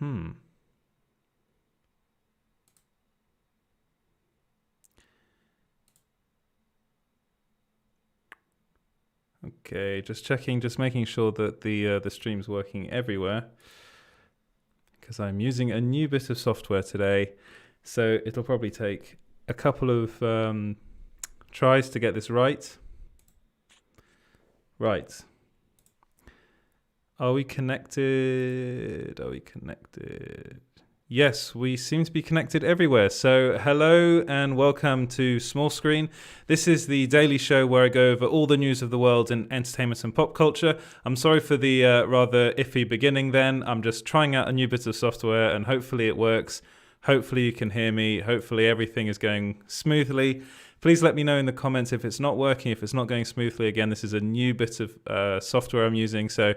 Okay, just checking, just making sure that the stream's working everywhere, because I'm using a new bit of software today, so it'll probably take a couple of tries to get this right. Right. Are we connected? Are we connected? Yes, we seem to be connected everywhere. So hello and welcome to Small Screen. This is the daily show where I go over all the news of the world in entertainment and pop culture. I'm sorry for the rather iffy beginning then. I'm just trying out a new bit of software and hopefully it works. Hopefully you can hear me. Hopefully everything is going smoothly. Please let me know in the comments if it's not working, if it's not going smoothly. Again, this is a new bit of software I'm using, so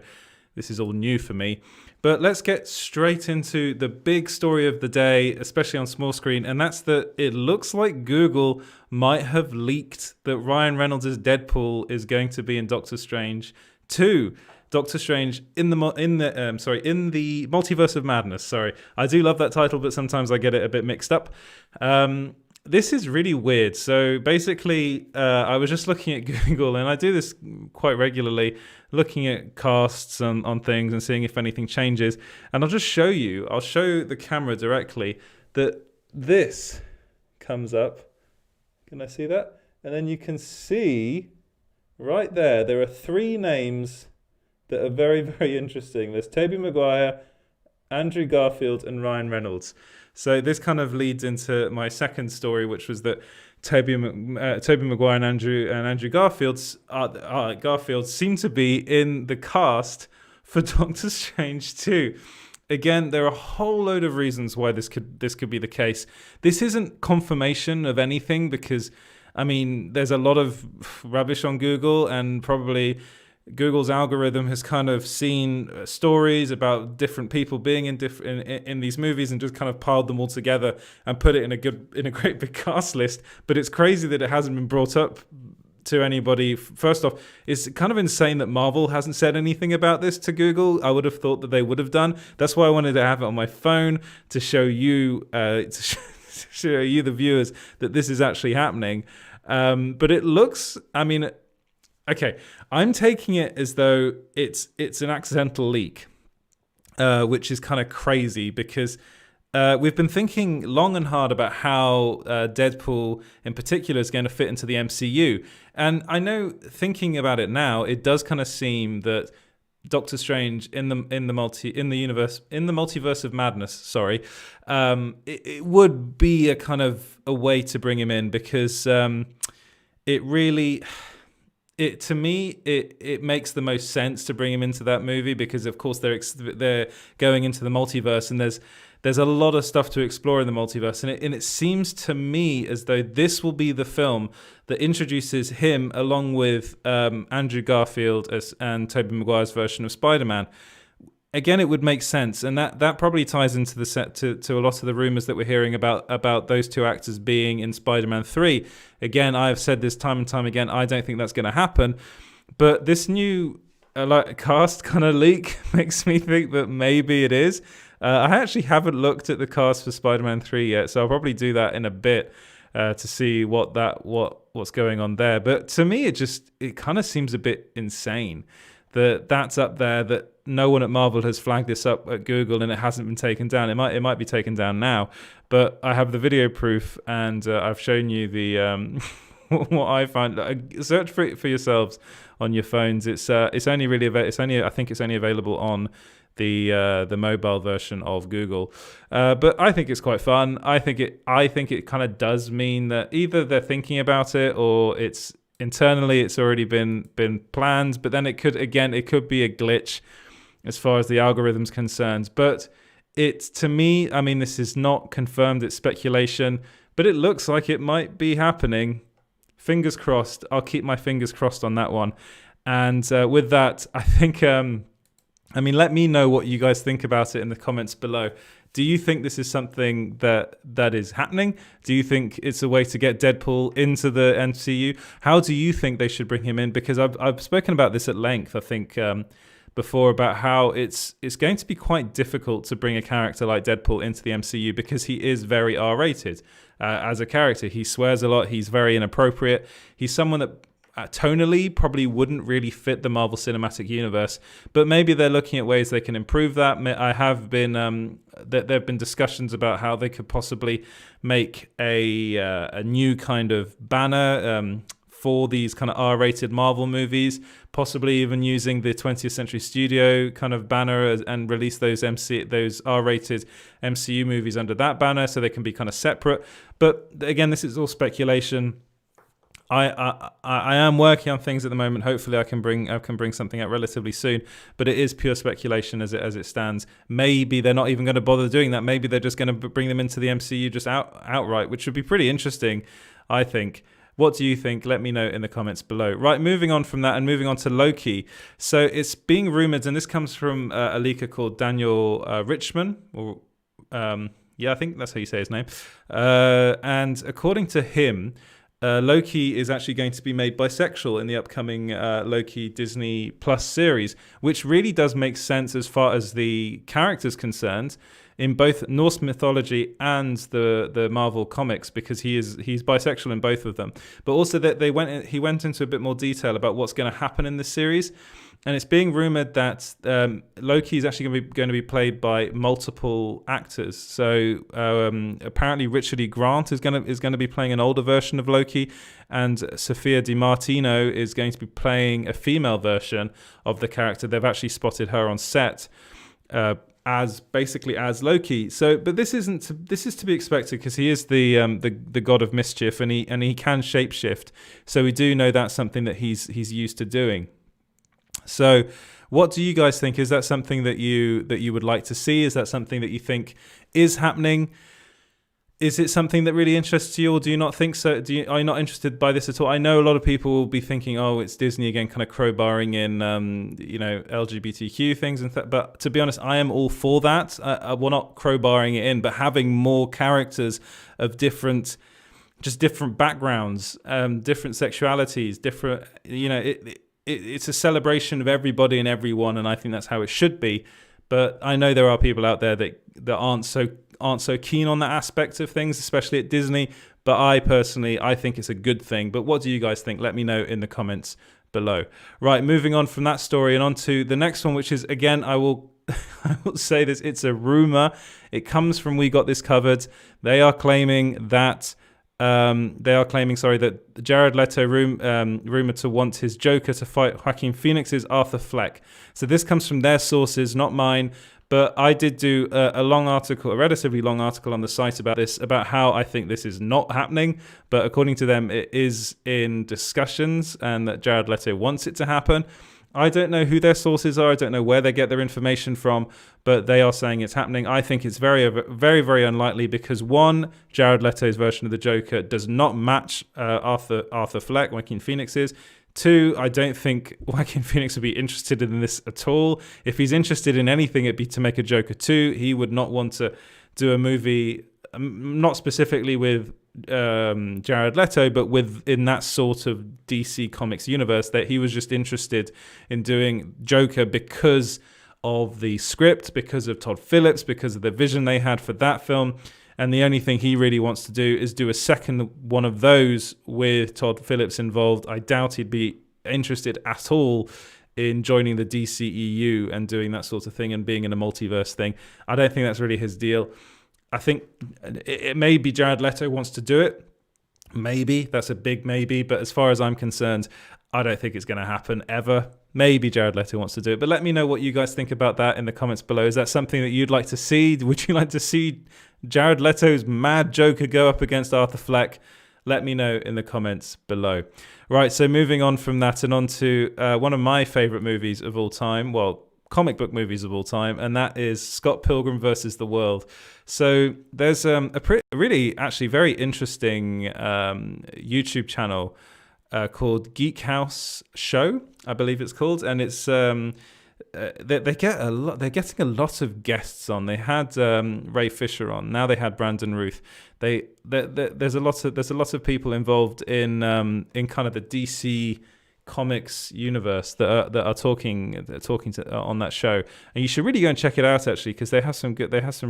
this is all new for me. But let's get straight into the big story of the day, especially on Small Screen, and that's that it looks like Google might have leaked that Ryan Reynolds' Deadpool is going to be in Doctor Strange 2. Doctor Strange in the Multiverse of Madness. Sorry, I do love that title, but sometimes I get it a bit mixed up. This is really weird. So basically, I was just looking at Google, and I do this quite regularly, looking at casts on things and seeing if anything changes. And I'll show the camera directly that this comes up. Can I see that? And then you can see right there are three names that are very, very interesting. There's Tobey Maguire, Andrew Garfield, and Ryan Reynolds. So this kind of leads into my second story, which was that Tobey Maguire and Andrew Garfield seem to be in the cast for Doctor Strange 2. Again, there are a whole load of reasons why this could be the case. This isn't confirmation of anything because, I mean, there's a lot of rubbish on Google, and probably Google's algorithm has kind of seen stories about different people being in these movies and just kind of piled them all together and put it in a great big cast list. But it's crazy that it hasn't been brought up to anybody. First off, it's kind of insane that Marvel hasn't said anything about this to Google. I would have thought that they would have done. That's why I wanted to have it on my phone to show you, show you the viewers that this is actually happening. But it looks, I mean, okay, I'm taking it as though it's an accidental leak, which is kind of crazy because we've been thinking long and hard about how Deadpool in particular is going to fit into the MCU. And I know, thinking about it now, it does kind of seem that Doctor Strange in the multiverse of madness, it would be a kind of a way to bring him in because it really. To me, it makes the most sense to bring him into that movie because, of course, they're going into the multiverse, and there's a lot of stuff to explore in the multiverse, and it seems to me as though this will be the film that introduces him along with Andrew Garfield and Tobey Maguire's version of Spider-Man. Again, it would make sense, and that probably ties into the set to a lot of the rumors that we're hearing about those two actors being in Spider-Man 3. Again, I've said this time and time again, I don't think that's going to happen, but this new cast kind of leak makes me think that maybe it is. I actually haven't looked at the cast for Spider-Man 3 yet, so I'll probably do that in a bit to see what's going on there. But to me, it kind of seems a bit insane that's up there, that no one at Marvel has flagged this up at Google and it hasn't been taken down. It might be taken down now, but I have the video proof and I've shown you the what I find. Search for it for yourselves on your phones. It's only I think it's only available on the mobile version of Google, but I think it's quite fun. I think it kind of does mean that either they're thinking about it or it's internally it's already been planned, but then it could be a glitch as far as the algorithm's concerned. But to me, I mean, this is not confirmed, it's speculation, but it looks like it might be happening. Fingers crossed. I'll keep my fingers crossed on that one. And with that, I think, let me know what you guys think about it in the comments below. Do you think this is something that is happening? Do you think it's a way to get Deadpool into the MCU? How do you think they should bring him in? Because I've spoken about this at length, I think, before about how it's going to be quite difficult to bring a character like Deadpool into the MCU because he is very R-rated as a character. He swears a lot. He's very inappropriate. He's someone that tonally probably wouldn't really fit the Marvel Cinematic Universe, but maybe they're looking at ways they can improve that. I have been there have been discussions about how they could possibly make a new kind of banner for these kind of R-rated Marvel movies, possibly even using the 20th Century Studio kind of banner and release those R-rated MCU movies under that banner so they can be kind of separate. But again, this is all speculation. I am working on things at the moment. Hopefully, I can bring something out relatively soon. But it is pure speculation as it stands. Maybe they're not even going to bother doing that. Maybe they're just going to bring them into the MCU just outright, which would be pretty interesting, I think. What do you think? Let me know in the comments below. Right, moving on from that and moving on to Loki. So it's being rumored, and this comes from a leaker called Daniel Richman. Yeah, I think that's how you say his name. And according to him, Loki is actually going to be made bisexual in the upcoming Loki Disney Plus series, which really does make sense as far as the character's concerned in both Norse mythology and the Marvel comics, because he's bisexual in both of them. But also that he went into a bit more detail about what's going to happen in this series. And it's being rumored that Loki is actually going to be played by multiple actors. So apparently Richard E. Grant is going to be playing an older version of Loki, and Sophia DiMartino is going to be playing a female version of the character. They've actually spotted her on set as Loki. So, but this is to be expected because he is the god of mischief, and he can shapeshift. So we do know that's something that he's used to doing. So what do you guys think? Is that something that you would like to see? Is that something that you think is happening? Is it something that really interests you, or do you not think so? Are you not interested by this at all? I know a lot of people will be thinking, oh, it's Disney again, kind of crowbarring in, LGBTQ things. But to be honest, I am all for that. Well, not crowbarring it in, but having more characters of different backgrounds, different sexualities, different, it's a celebration of everybody and everyone, and I think that's how it should be. But I know there are people out there that aren't so keen on that aspect of things, especially at Disney. But I think it's a good thing. But what do you guys think? Let me know in the comments below. Right, moving on from that story and on to the next one, which is, again, I will say this, it's a rumor. It comes from We Got This Covered. They are claiming that that Jared Leto rumored to want his Joker to fight Joaquin Phoenix's Arthur Fleck. So this comes from their sources, not mine. But I did do a relatively long article on the site about this, about how I think this is not happening. But according to them, it is in discussions and that Jared Leto wants it to happen. I don't know who their sources are. I don't know where they get their information from, but they are saying it's happening. I think it's very, very, very unlikely because, one, Jared Leto's version of the Joker does not match Arthur Fleck, Joaquin Phoenix's. Two, I don't think Joaquin Phoenix would be interested in this at all. If he's interested in anything, it'd be to make a Joker 2. He would not want to do a movie, not specifically with Jared Leto, but within that sort of DC Comics universe, that he was just interested in doing Joker because of the script, because of Todd Phillips, because of the vision they had for that film. And the only thing he really wants to do is do a second one of those with Todd Phillips involved. I doubt he'd be interested at all in joining the DCEU and doing that sort of thing and being in a multiverse thing. I don't think that's really his deal. I think it may be Jared Leto wants to do it. Maybe. That's a big maybe. But as far as I'm concerned, I don't think it's going to happen ever. Maybe Jared Leto wants to do it. But let me know what you guys think about that in the comments below. Is that something that you'd like to see? Would you like to see Jared Leto's mad Joker go up against Arthur Fleck? Let me know in the comments below. Right, so moving on from that and on to one of my favorite movies of all time. Well, comic book movies of all time, and that is Scott Pilgrim versus the World. So there's really actually very interesting YouTube channel called Geek House Show, I believe it's called, and it's they're getting a lot of guests on. They had Ray Fisher on. Now they had Brandon Ruth. There's a lot of people involved in kind of the DC comics universe that are talking to on that show, and you should really go and check it out actually, because they have some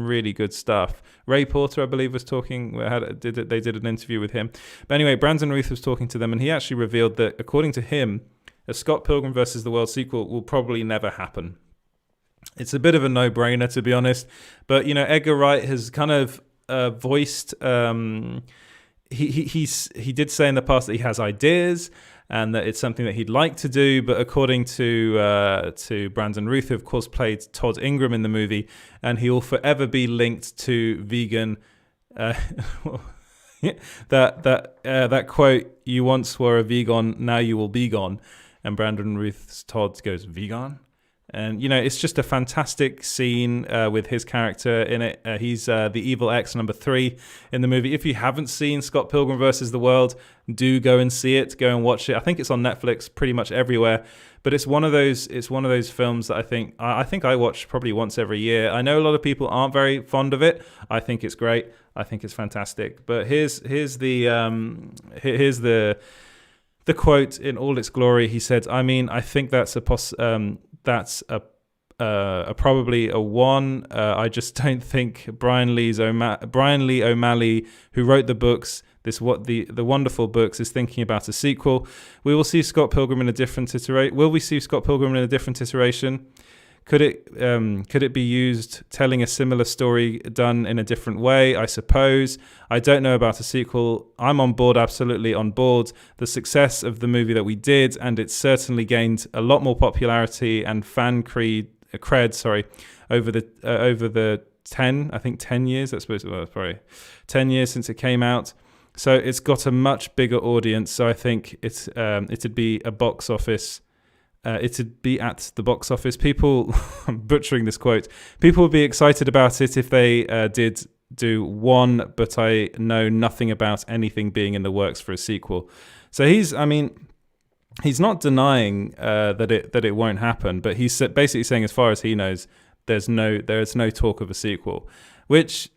really good stuff. Ray Porter, I believe, was talking. They did an interview with him. But anyway, Brandon Routh was talking to them, and he actually revealed that according to him, a Scott Pilgrim versus the World sequel will probably never happen. It's a bit of a no-brainer, to be honest, but Edgar Wright has kind of voiced. He did say in the past that he has ideas and that it's something that he'd like to do, but according to Brandon Routh, who of course played Todd Ingram in the movie, and he will forever be linked to vegan. That quote: "You once were a vegan, now you will be gone," and Brandon Routh's Todd goes, "Vegan?" And, it's just a fantastic scene with his character in it. He's the Evil X number 3 in the movie. If you haven't seen Scott Pilgrim versus the World, do go and see it. Go and watch it. I think it's on Netflix pretty much everywhere. But it's one of those films that I think I watch probably once every year. I know a lot of people aren't very fond of it. I think it's great. I think it's fantastic. But here's the quote in all its glory. He said, I think that's probably a 1. I just don't think Brian Lee O'Malley, who wrote the books, the wonderful books, is thinking about a sequel. We will see Scott Pilgrim in a different iteration. Will we see Scott Pilgrim in a different iteration? Could it be used telling a similar story done in a different way? I suppose. I don't know about a sequel. I'm on board, absolutely on board. The success of the movie that we did, and it's certainly gained a lot more popularity and fan cred, over the 10 years. That's supposed to be probably 10 years since it came out. So it's got a much bigger audience. So I think it'd be a box office. It'd be at the box office. People, I'm butchering this quote, people would be excited about it if they did do 1, but I know nothing about anything being in the works for a sequel. So he's not denying that it won't happen, but he's basically saying, as far as he knows, there's no talk of a sequel, which,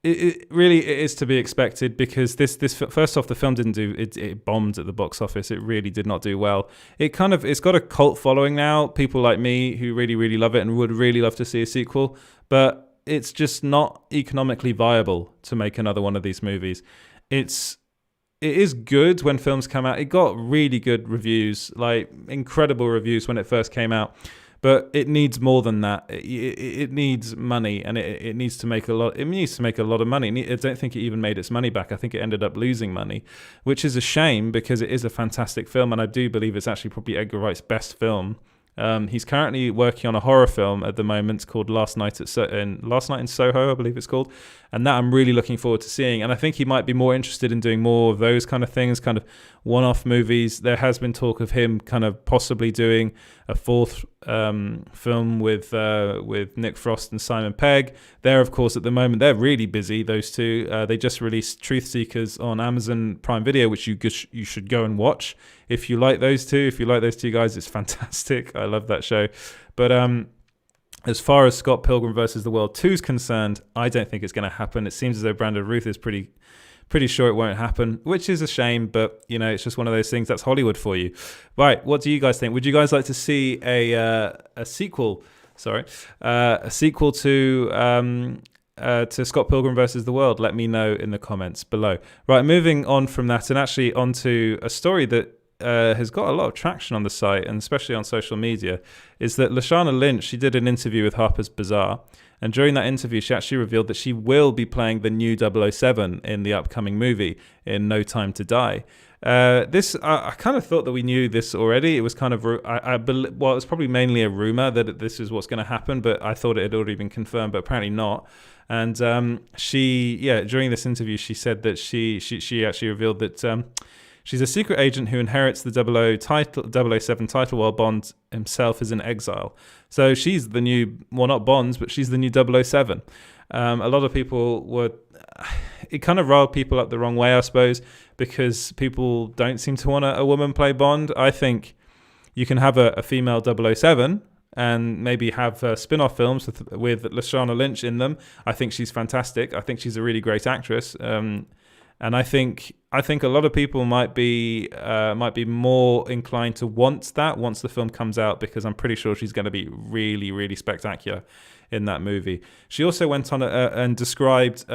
It is to be expected, because this first off, the film didn't do it bombed at the box office. It really did not do well. It's got a cult following now, people like me who really, really love it and would really love to see a sequel, but it's just not economically viable to make another one of these movies. It is good when films come out. It got really good reviews, like incredible reviews when it first came out. But it needs more than that. It needs money, and it needs to make a lot. It needs to make a lot of money. I don't think it even made its money back. I think it ended up losing money, which is a shame, because it is a fantastic film, and I do believe it's actually probably Edgar Wright's best film. He's currently working on a horror film at the moment called Last Night in Soho, I believe it's called, and that I'm really looking forward to seeing. And I think he might be more interested in doing more of those kind of things, kind of one-off movies. There has been talk of him kind of possibly doing a 4th film with Nick Frost and Simon Pegg. They're, of course, at the moment, they're really busy, those two. They just released Truth Seekers on Amazon Prime Video, which you should go and watch if you like those two. If you like those two guys, it's fantastic. I love that show. But as far as Scott Pilgrim versus the World 2 is concerned, I don't think it's going to happen. It seems as though Brandon Routh is pretty sure it won't happen, which is a shame, but it's just one of those things. That's Hollywood for you. Right, what do you guys think? Would you guys like to see a sequel? A sequel to Scott Pilgrim versus the World? Let me know in the comments below. Right, moving on from that, and actually onto a story that has got a lot of traction on the site, and especially on social media, is that Lashana Lynch, she did an interview with Harper's Bazaar. And during that interview, she actually revealed that she will be playing the new 007 in the upcoming movie in No Time to Die. I kind of thought that we knew this already. It was kind of, it was probably mainly a rumor that this is what's going to happen, but I thought it had already been confirmed, but apparently not. And during this interview, she said that she actually revealed that she's a secret agent who inherits the 007 title while Bond himself is in exile. So she's the new, well, not Bond, but she's the new 007. A lot of people it kind of riled people up the wrong way, I suppose, because people don't seem to want a woman play Bond. I think you can have a female 007 and maybe have spin-off films with Lashana Lynch in them. I think she's fantastic. I think she's a really great actress. And I think a lot of people might be more inclined to want that once the film comes out, because I'm pretty sure she's going to be really, really spectacular in that movie. She also went on and described.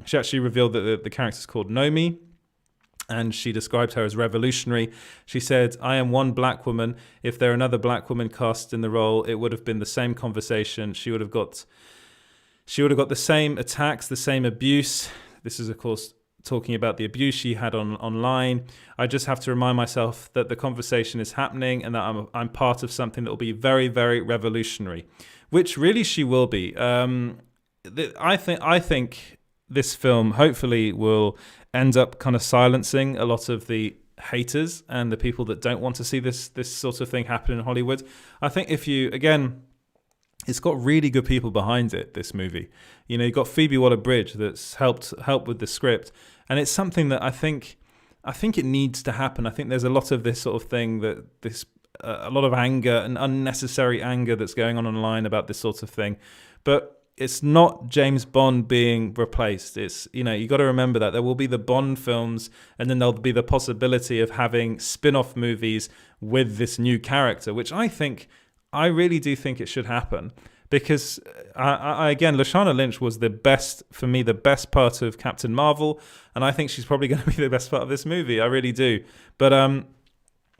She actually revealed that the character's called Nomi, and she described her as revolutionary. She said, "I am one black woman. If there were another black woman cast in the role, it would have been the same conversation. She would have got the same attacks, the same abuse." This is, of course, talking about the abuse she had online. "I just have to remind myself that the conversation is happening and that I'm part of something that will be very, very revolutionary," which really she will be. I think this film hopefully will end up kind of silencing a lot of the haters and the people that don't want to see this sort of thing happen in Hollywood. I think it's got really good people behind it, this movie. You know, you've got Phoebe Waller-Bridge that's helped with the script, and it's something that I think it needs to happen. I think there's a lot of this sort of thing a lot of anger and unnecessary anger that's going on online about this sort of thing, but it's not James Bond being replaced. It's, you know, you got to remember that there will be the Bond films, and then there'll be the possibility of having spin-off movies with this new character, which I really do think it should happen, because again, Lashana Lynch was the best part of Captain Marvel, and I think she's probably going to be the best part of this movie. I really do. But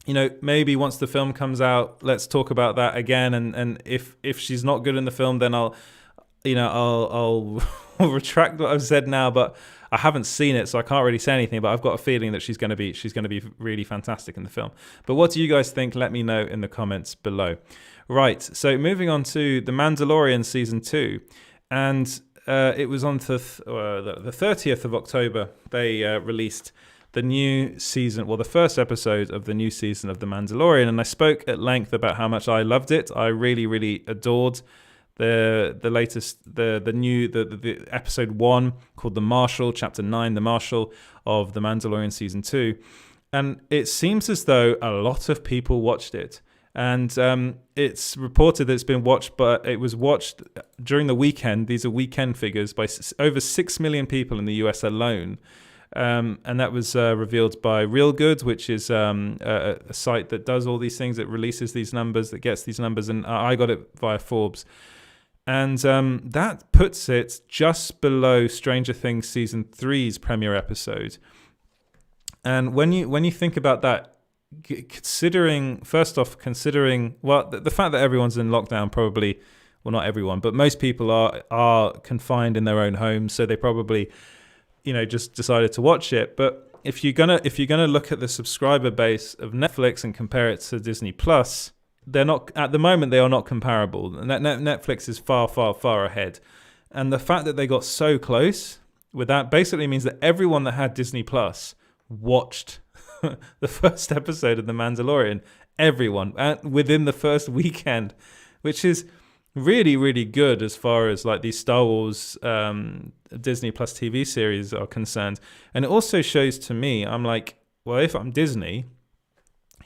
you know, maybe once the film comes out, let's talk about that again. And if she's not good in the film, then I'll retract what I've said now. But I haven't seen it, so I can't really say anything. But I've got a feeling that she's going to be really fantastic in the film. But what do you guys think? Let me know in the comments below. Right, so moving on to The Mandalorian Season 2. And it was on the 30th of October. They released the new season, the first episode of the new season of The Mandalorian. And I spoke at length about how much I loved it. I really, really adored the latest, the episode 1 called The Marshal, Chapter 9, The Marshal of The Mandalorian Season 2. And it seems as though a lot of people watched it. And it's reported that it's been watched, but it was watched during the weekend. These are weekend figures by over 6 million people in the US alone. And that was revealed by Real Good, which is a site that does all these things, that releases these numbers, that gets these numbers. And I got it via Forbes. And that puts it just below Stranger Things Season 3's premiere episode. And when you think about that, considering the fact that everyone's in lockdown, probably, well, not everyone, but most people are confined in their own homes, so they probably, you know, just decided to watch it. But if you're gonna look at the subscriber base of Netflix and compare it to Disney Plus, they're not, at the moment, they are not comparable. Netflix is far, far, far ahead, and the fact that they got so close with that basically means that everyone that had Disney Plus watched the first episode of The Mandalorian. Everyone, within the first weekend, which is really, really good as far as like these Star Wars Disney Plus TV series are concerned. And it also shows to me, I'm like, well, if I'm Disney,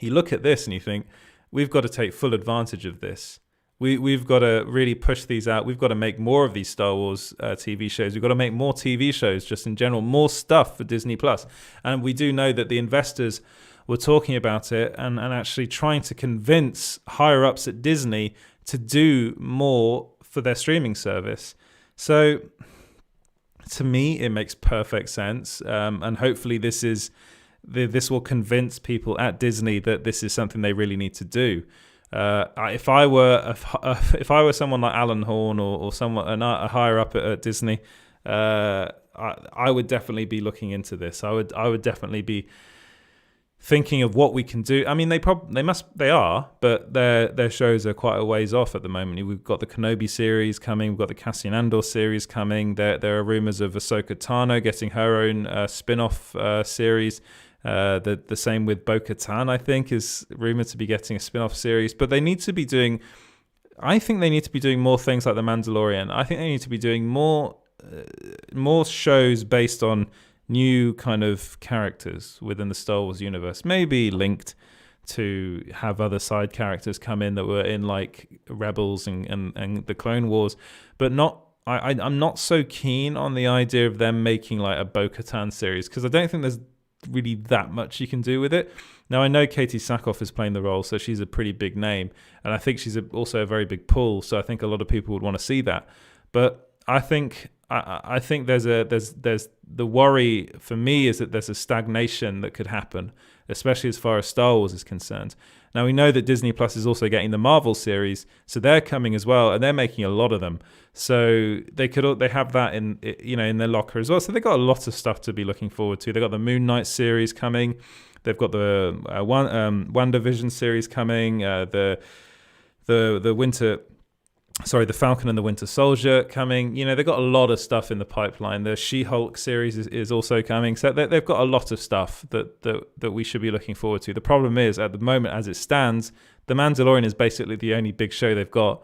you look at this and you think, we've got to take full advantage of this. We've got to really push these out. We've got to make more of these Star Wars TV shows. We've got to make more TV shows, just in general, more stuff for Disney Plus. And we do know that the investors were talking about it and actually trying to convince higher ups at Disney to do more for their streaming service. So to me, it makes perfect sense. And hopefully this will convince people at Disney that this is something they really need to do. If I were someone like Alan Horn or someone a higher up at Disney, I would definitely be looking into this. I would definitely be thinking of what we can do. I mean, they are, but their shows are quite a ways off at the moment. We've got the Kenobi series coming. We've got the Cassian Andor series coming. There are rumors of Ahsoka Tano getting her own spin-off series. The same with Bo-Katan, I think, is rumored to be getting a spin-off series. But they need to be doing, I think they need to be doing more things like The Mandalorian. I think they need to be doing more shows based on new kind of characters within the Star Wars universe. Maybe linked to have other side characters come in that were in like Rebels and the Clone Wars, but not I'm not so keen on the idea of them making like a Bo-Katan series, because I don't think there's really that much you can do with it. Now, I know Katie Sackhoff is playing the role, so she's a pretty big name, and I think she's also a very big pull, so I think a lot of people would want to see that. But I think there's the worry for me is that there's a stagnation that could happen, especially as far as Star Wars is concerned. Now, we know that Disney Plus is also getting the Marvel series, so they're coming as well, and they're making a lot of them. So they have that in their locker as well. So they've got a lot of stuff to be looking forward to. They've got the Moon Knight series coming. They've got the WandaVision series coming. The Falcon and the Winter Soldier coming. They've got a lot of stuff in the pipeline. The She-Hulk series is also coming. So they've got a lot of stuff that we should be looking forward to. The problem is, at the moment, as it stands, The Mandalorian is basically the only big show they've got,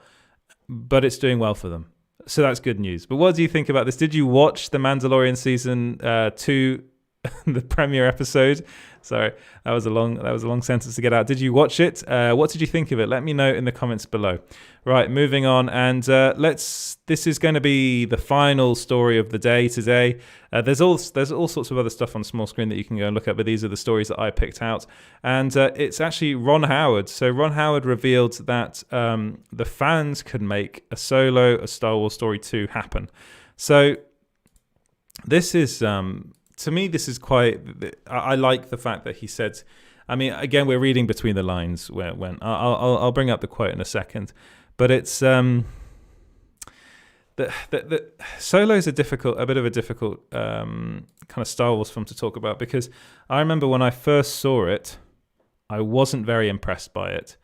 but it's doing well for them. So that's good news. But what do you think about this? Did you watch The Mandalorian season 2, the premiere episode? Sorry, that was a long sentence to get out. Did you watch it? What did you think of it? Let me know in the comments below. Right, moving on, and this is going to be the final story of the day today. There's all sorts of other stuff on small screen that you can go and look at, but these are the stories that I picked out, and it's actually Ron Howard. So Ron Howard revealed that the fans could make a Star Wars Story 2 happen. So this is. To me, this is quite. I like the fact that he said. I mean, again, we're reading between the lines. When I'll bring up the quote in a second, but it's the Solo is a bit of a difficult kind of Star Wars film to talk about, because I remember when I first saw it, I wasn't very impressed by it.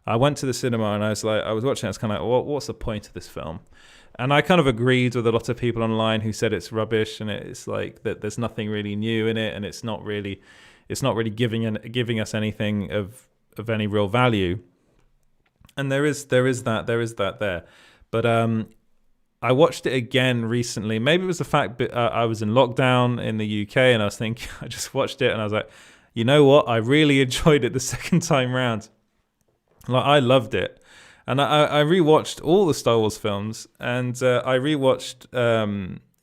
I went to the cinema and I was watching it. I was kind of like, what's the point of this film? And I kind of agreed with a lot of people online who said it's rubbish and it's like that there's nothing really new in it, and it's not really giving us anything of any real value. And there is that there. But I watched it again recently. Maybe it was the fact that I was in lockdown in the UK, and I was thinking, I just watched it and I was like, you know what? I really enjoyed it the second time round. Like, I loved it. And I rewatched all the Star Wars films, and I rewatched,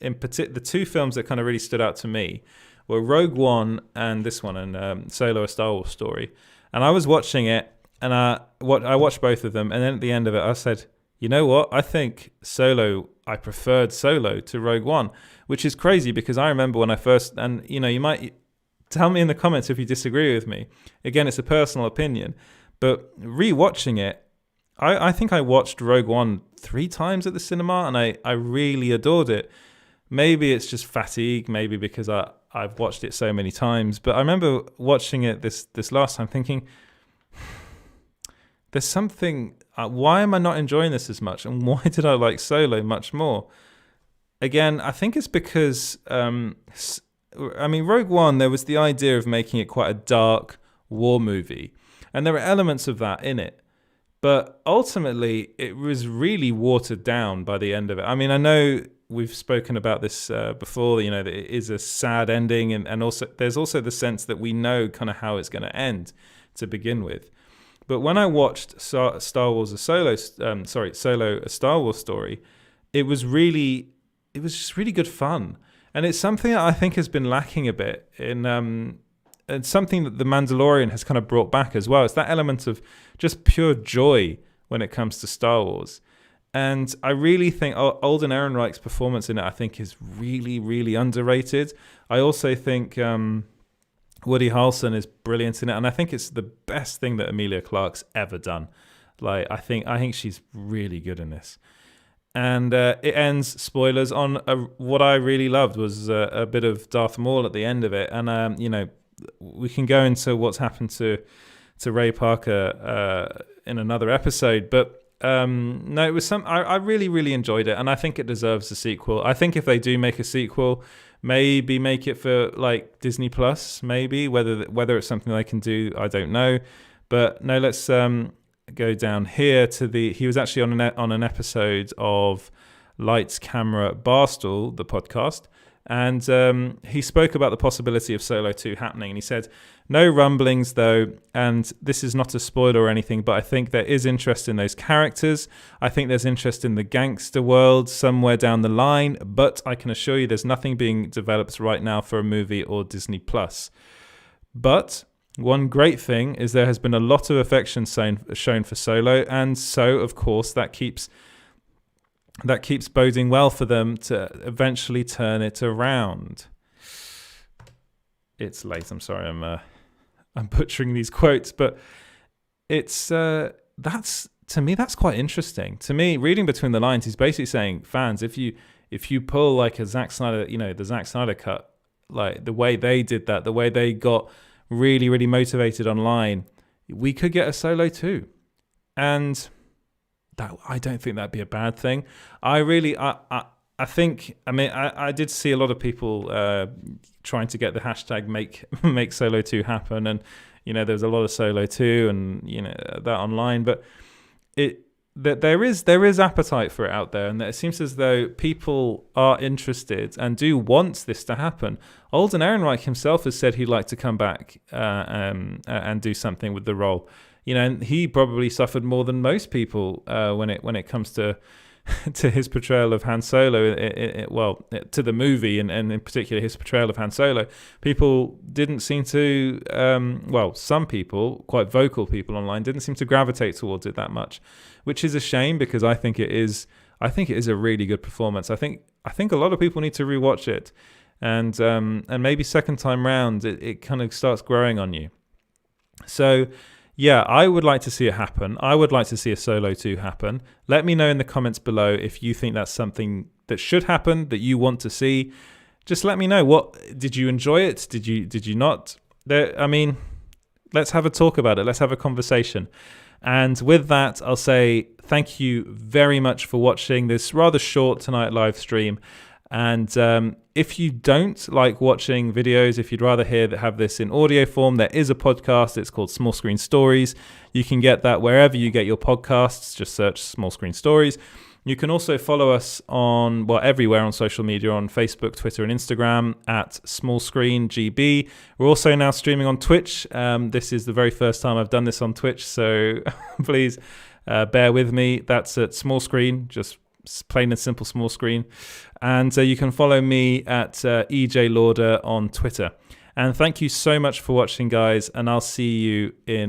in particular, the two films that kind of really stood out to me were Rogue One and this one, and Solo: A Star Wars Story. And I was watching it, and I watched both of them, and then at the end of it, I said, you know what? I think I preferred Solo to Rogue One, which is crazy, because I remember when I first, and you might tell me in the comments if you disagree with me. Again, it's a personal opinion, but rewatching it, I think I watched Rogue One 3 times at the cinema, and I really adored it. Maybe it's just fatigue, maybe because I've watched it so many times. But I remember watching it this last time thinking, there's something, why am I not enjoying this as much? And why did I like Solo much more? Again, I think it's because, Rogue One, there was the idea of making it quite a dark war movie. And there were elements of that in it. But ultimately, it was really watered down by the end of it. I mean, I know we've spoken about this before, that it is a sad ending. And also there's also the sense that we know kind of how it's going to end to begin with. But when I watched Solo: A Star Wars Story, it was just really good fun. And it's something that I think has been lacking a bit in... And something that The Mandalorian has kind of brought back as well. It's that element of just pure joy when it comes to Star Wars. And I really think Alden Ehrenreich's performance in it, I think, is really, really underrated. I also think Woody Harrelson is brilliant in it. And I think it's the best thing that Emilia Clarke's ever done. Like, I think she's really good in this. And it ends, spoilers, on what I really loved was a bit of Darth Maul at the end of it. And, we can go into what's happened to Ray Parker in another episode, but no, it was I really, really enjoyed it, and I think it deserves a sequel. I think if they do make a sequel, maybe make it for like Disney Plus, maybe whether it's something they can do, I don't know. But no, let's go down here to he was actually on an episode of Lights Camera Barstool, the podcast. And he spoke about the possibility of Solo 2 happening. And he said, no rumblings, though, and this is not a spoiler or anything, but I think there is interest in those characters. I think there's interest in the gangster world somewhere down the line, but I can assure you there's nothing being developed right now for a movie or Disney+. But one great thing is there has been a lot of affection shown for Solo, and so, of course, that keeps boding well for them to eventually turn it around. It's late. I'm sorry. I'm butchering these quotes, but it's that's to me that's quite interesting. To me, reading between the lines, he's basically saying, fans, if you pull like a Zack Snyder, the Zack Snyder cut, like the way they did that, the way they got really, really motivated online, we could get a Solo 2, and that I don't think that'd be a bad thing. I think, I did see a lot of people trying to get the hashtag make Solo 2 happen, and there was a lot of Solo 2 and that online, but there is appetite for it out there, and it seems as though people are interested and do want this to happen. Alden Ehrenreich himself has said he'd like to come back and do something with the role. And he probably suffered more than most people when it comes to his portrayal of Han Solo, to the movie, and in particular his portrayal of Han Solo. People didn't seem to, some people, quite vocal people online, didn't seem to gravitate towards it that much, which is a shame because I think it is a really good performance. I think a lot of people need to rewatch it, and maybe second time round it kind of starts growing on you. So. Yeah, I would like to see it happen. I would like to see a Solo 2 happen. Let me know in the comments below if you think that's something that should happen, that you want to see. Just let me know. What did you enjoy it? Did you not? Let's have a talk about it. Let's have a conversation. And with that, I'll say thank you very much for watching this rather short tonight live stream. And if you don't like watching videos, if you'd rather have this in audio form, there is a podcast. It's called Small Screen Stories. You can get that wherever you get your podcasts. Just search Small Screen Stories. You can also follow us everywhere on social media, on Facebook, Twitter, and Instagram at Small Screen GB. We're also now streaming on Twitch. This is the very first time I've done this on Twitch, so please bear with me. That's at Small Screen, just plain and simple Small Screen. And you can follow me at EJ Lauder on Twitter. And thank you so much for watching, guys, and I'll see you in